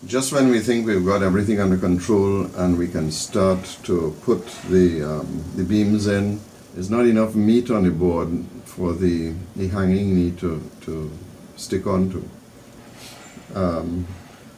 just when we think we've got everything under control and we can start to put the beams in, there's not enough meat on the board for the hanging knee to stick onto.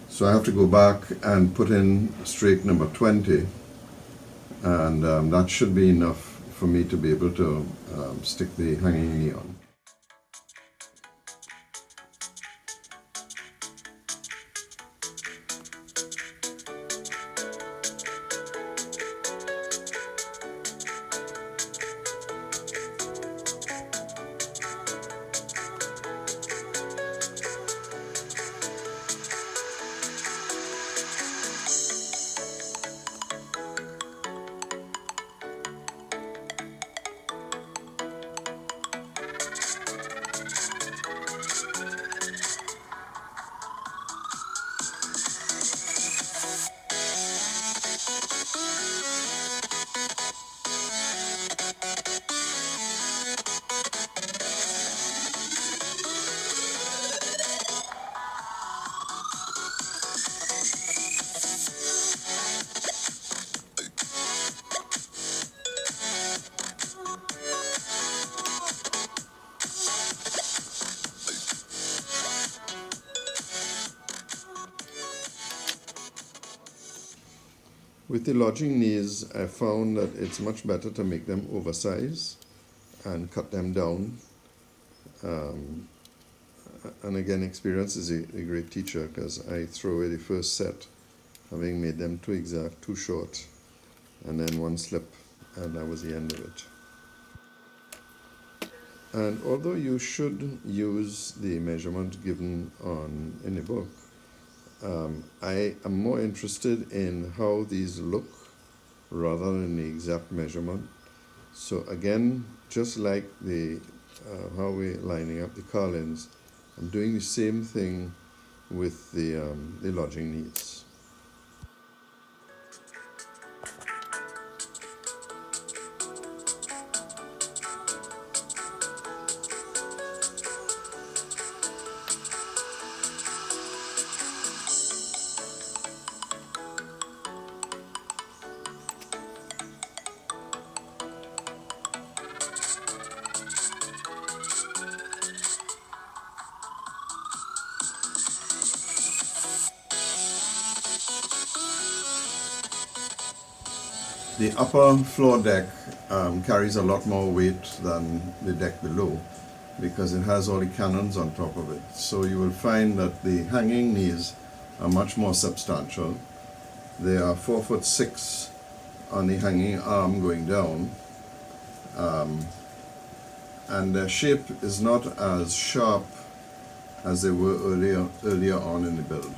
So I have to go back and put in strake number 20, and that should be enough for me to be able to stick the hanging knee on. With the lodging knees, I found that it's much better to make them oversized and cut them down. And again, experience is a great teacher, because I threw away the first set, having made them too exact, too short, and then one slip, and that was the end of it. And although you should use the measurement given in the book, I am more interested in how these look rather than the exact measurement. So again, just like how we're lining up the carlins, I'm doing the same thing with the lodging knees. The upper floor deck carries a lot more weight than the deck below, because it has all the cannons on top of it. So you will find that the hanging knees are much more substantial. They are 4'6" on the hanging arm going down, and their shape is not as sharp as they were earlier on in the build.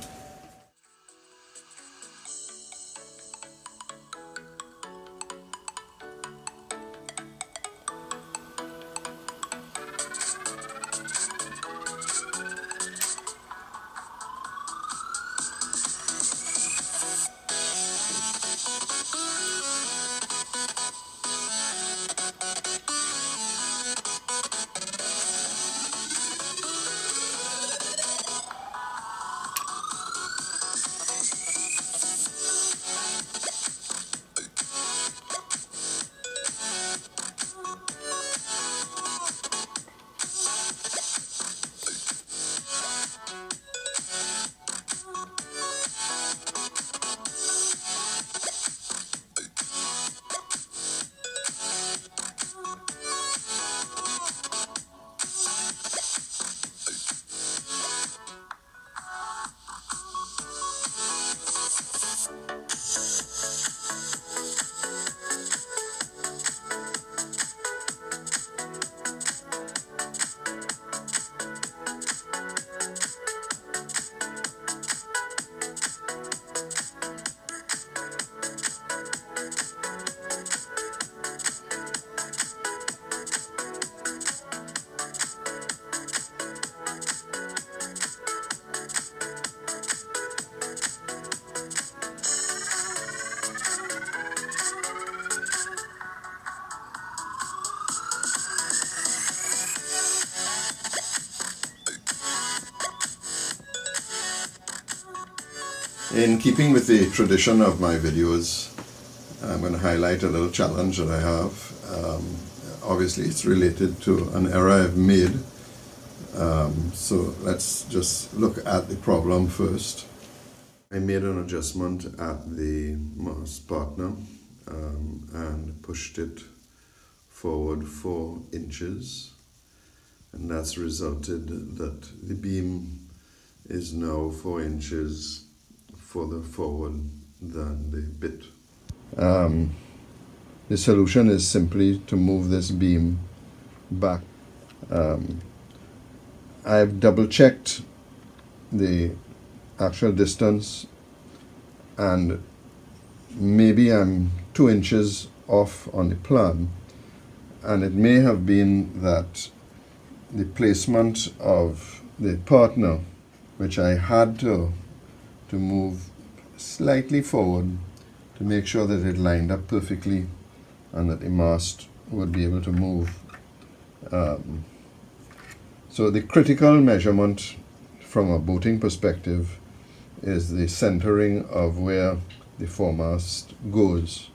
In keeping with the tradition of my videos, I'm going to highlight a little challenge that I have. Obviously it's related to an error I've made. So let's just look at the problem first. I made an adjustment at the mast partner and pushed it forward 4 inches, and that's resulted that the beam is now 4 inches further forward than the bit. The solution is simply to move this beam back. I've double checked the actual distance, and maybe I'm 2 inches off on the plan, and it may have been that the placement of the partner, which I had to move slightly forward to make sure that it lined up perfectly and that the mast would be able to move. So the critical measurement from a boating perspective is the centering of where the foremast goes.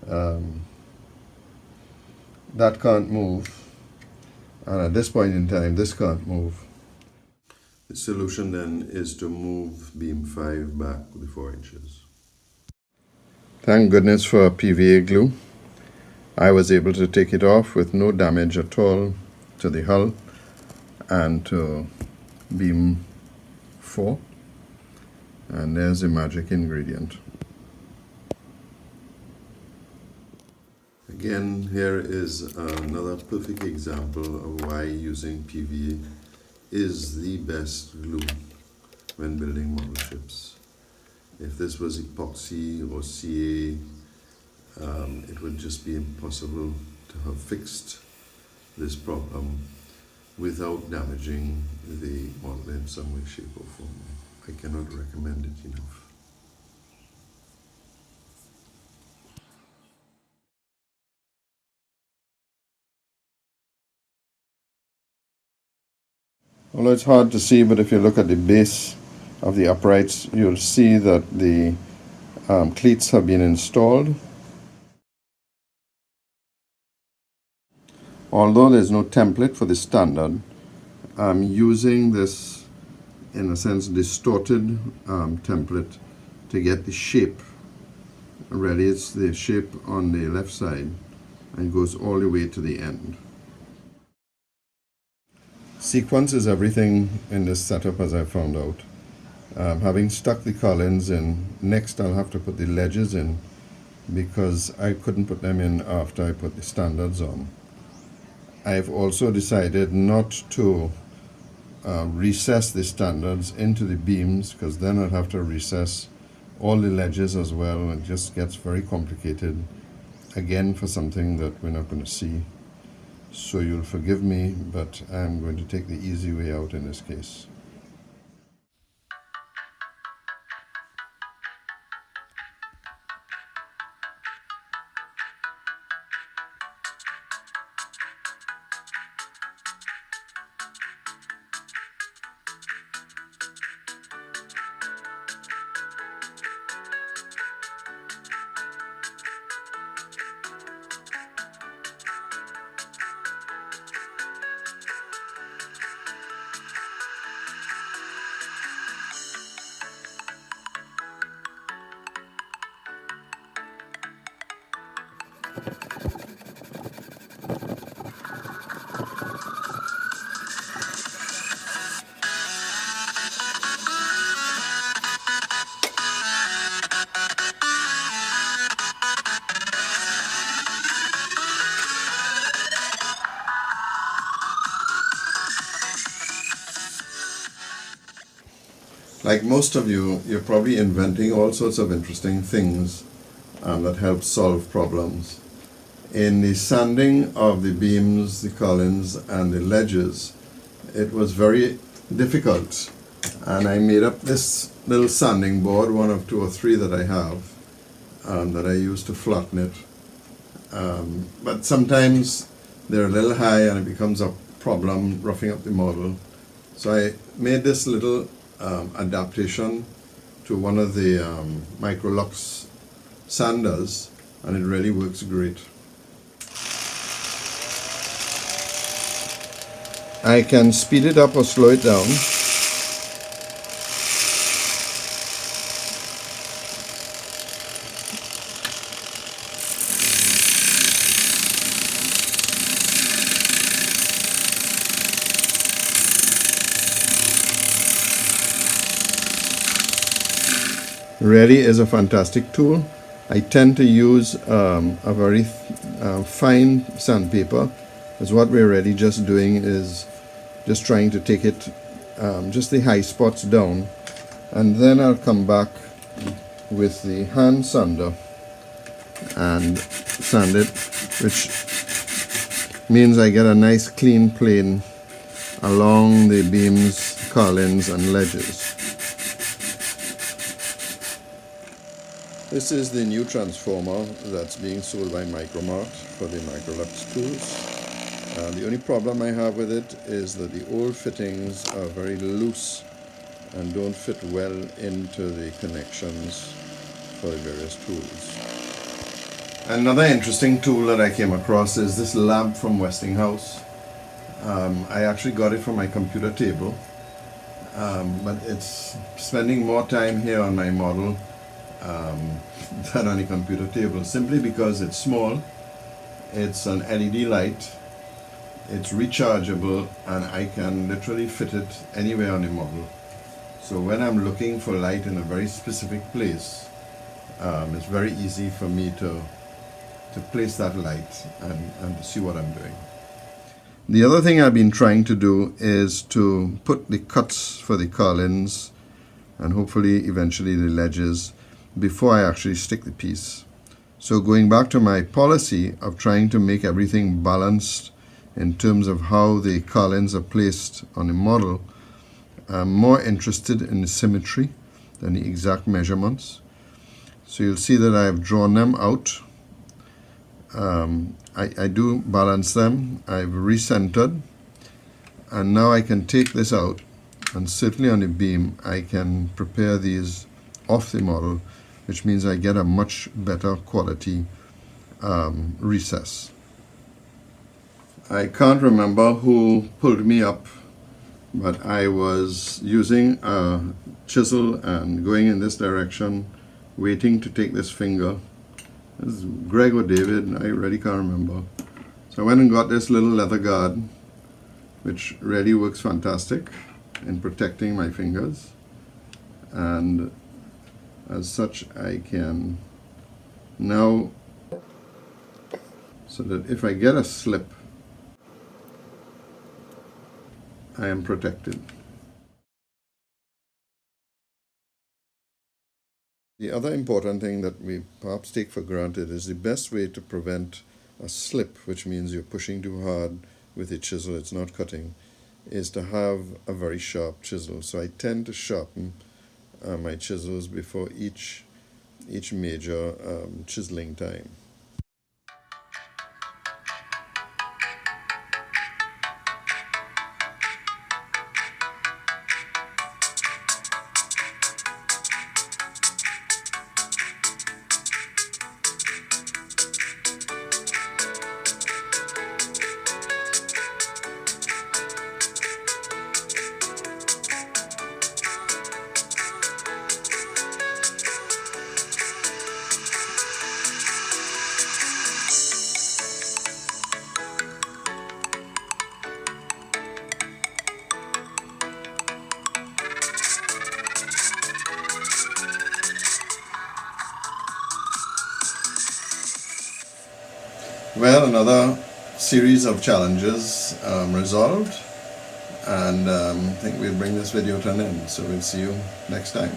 That can't move, and at this point in time this can't move. The solution then is to move beam 5 back with 4 inches. Thank goodness for PVA glue. I was able to take it off with no damage at all to the hull and to beam 4, and there's the magic ingredient. Again, here is another perfect example of why using PVA is the best glue when building model ships. If this was epoxy or CA, it would just be impossible to have fixed this problem without damaging the model in some way, shape or form. I cannot recommend it enough. Although it's hard to see, but if you look at the base of the uprights, you'll see that the cleats have been installed. Although there's no template for the standard, I'm using this, in a sense, distorted template to get the shape ready. It's the shape on the left side and goes all the way to the end. Sequence is everything in this setup, as I found out. Having stuck the collins in, next I'll have to put the ledges in because I couldn't put them in after I put the standards on. I've also decided not to recess the standards into the beams, because then I'd have to recess all the ledges as well, and it just gets very complicated again for something that we're not going to see. So you'll forgive me, but I'm going to take the easy way out in this case. Like most of you, you're probably inventing all sorts of interesting things that help solve problems. In the sanding of the beams, the collins, and the ledges, it was very difficult. And I made up this little sanding board, one of 2 or 3 that I have, that I use to flatten it. But sometimes they're a little high and it becomes a problem roughing up the model. So I made this little adaptation to one of the Microlux sanders, and it really works great. I can speed it up or slow it down. Really is a fantastic tool. I tend to use a very fine sandpaper, as what we're really just doing is just trying to take it, just the high spots down, and then I'll come back with the hand sander and sand it, which means I get a nice clean plane along the beams, carlins and ledges. This is the new transformer that's being sold by Micromart for the Microlux tools. The only problem I have with it is that the old fittings are very loose and don't fit well into the connections for the various tools. Another interesting tool that I came across is this lamp from Westinghouse. I actually got it from my computer table, but it's spending more time here on my model than on the computer table, simply because it's small, it's an LED light, it's rechargeable, and I can literally fit it anywhere on the model. So when I'm looking for light in a very specific place, it's very easy for me to place that light and to see what I'm doing. The other thing I've been trying to do is to put the cuts for the carlins and hopefully eventually the ledges before I actually stick the piece. So going back to my policy of trying to make everything balanced in terms of how the carlins are placed on the model, I'm more interested in the symmetry than the exact measurements. So you'll see that I've drawn them out. I do balance them. I've recentered, and now I can take this out, and certainly on the beam I can prepare these off the model, which means I get a much better quality recess. I can't remember who pulled me up, but I was using a chisel and going in this direction, waiting to take this finger. This is Greg or David, I really can't remember. So I went and got this little leather guard, which really works fantastic in protecting my fingers. And as such, I can now, so that if I get a slip, I am protected. The other important thing that we perhaps take for granted is the best way to prevent a slip, which means you're pushing too hard with a chisel, it's not cutting, is to have a very sharp chisel. So I tend to sharpen my chisels before each major chiseling time. Well, another series of challenges resolved, and I think we'll bring this video to an end. So we'll see you next time.